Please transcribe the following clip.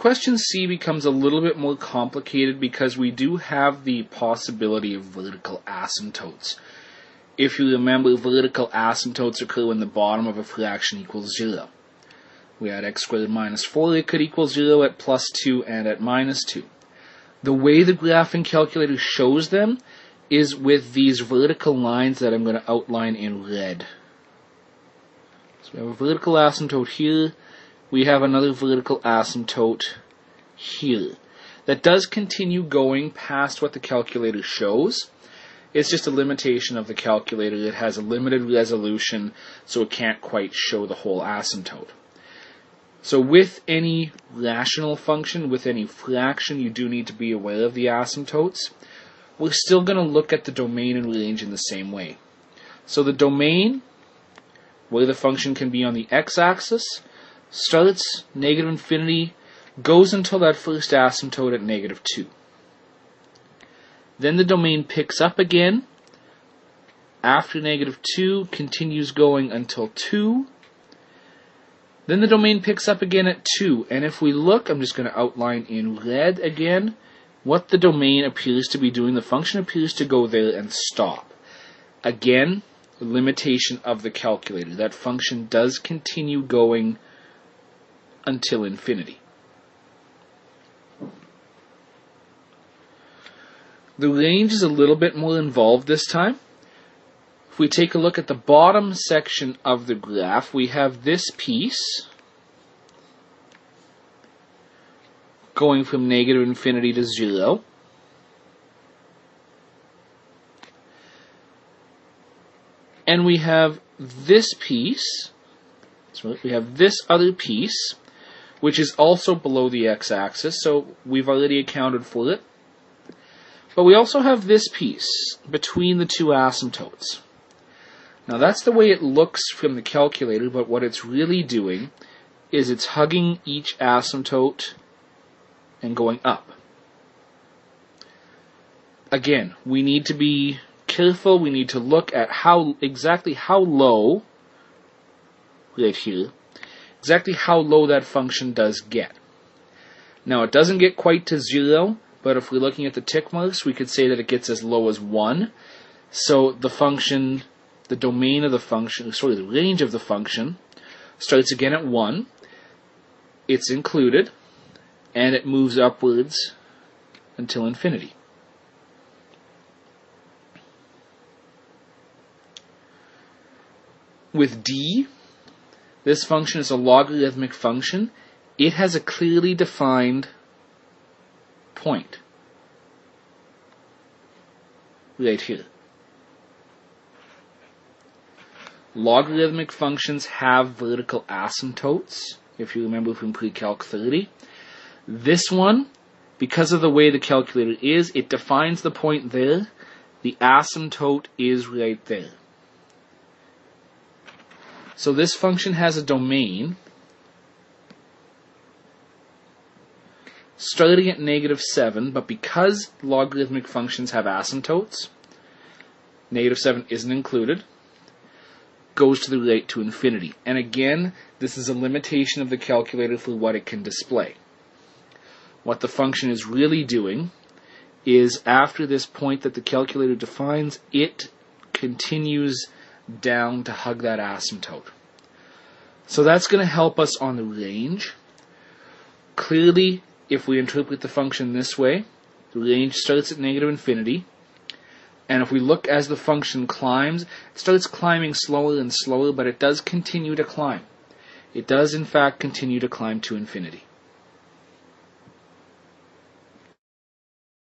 question C becomes a little bit more complicated because we do have the possibility of vertical asymptotes. If you remember, vertical asymptotes occur when the bottom of a fraction equals 0. We had x squared minus 4, it could equal 0 at plus 2 and at minus 2. The way the graphing calculator shows them is with these vertical lines that I'm going to outline in red. So we have a vertical asymptote here, we have another vertical asymptote here. That does continue going past what the calculator shows. It's just a limitation of the calculator. It has a limited resolution, so it can't quite show the whole asymptote. So with any rational function, with any fraction, you do need to be aware of the asymptotes. We're still going to look at the domain and range in the same way. So the domain, where the function can be on the x-axis, starts negative infinity, goes until that first asymptote at negative 2. Then the domain picks up again. After negative 2, continues going until 2. Then the domain picks up again at 2. And if we look, I'm just going to outline in red again what the domain appears to be doing. The function appears to go there and stop. Again, limitation of the calculator. That function does continue going until infinity. The range is a little bit more involved this time. If we take a look at the bottom section of the graph, we have this piece going from negative infinity to 0. And we have this piece, so we have this other piece, which is also below the x-axis, so we've already accounted for it. But we also have this piece between the two asymptotes. Now that's the way it looks from the calculator, but what it's really doing is it's hugging each asymptote and going up. Again, we need to be careful. We need to look at exactly how low, right here, exactly how low that function does get. Now it doesn't get quite to 0, but if we're looking at the tick marks, we could say that it gets as low as 1. So the function, the domain of the function, sorry, the range of the function starts again at 1. It's included, and it moves upwards until infinity. With D, this function is a logarithmic function. It has a clearly defined point right here. Logarithmic functions have vertical asymptotes, if you remember from pre-calc 30. This one, because of the way the calculator is, it defines the point there. The asymptote is right there. So this function has a domain starting at negative 7, but because logarithmic functions have asymptotes, negative 7 isn't included, goes to the right to infinity. And again, this is a limitation of the calculator for what it can display. What the function is really doing is after this point that the calculator defines, it continues down to hug that asymptote. So that's going to help us on the range. Clearly, if we interpret the function this way, the range starts at negative infinity, and if we look as the function climbs, it starts climbing slower and slower, but it does continue to climb. It does in fact continue to climb to infinity.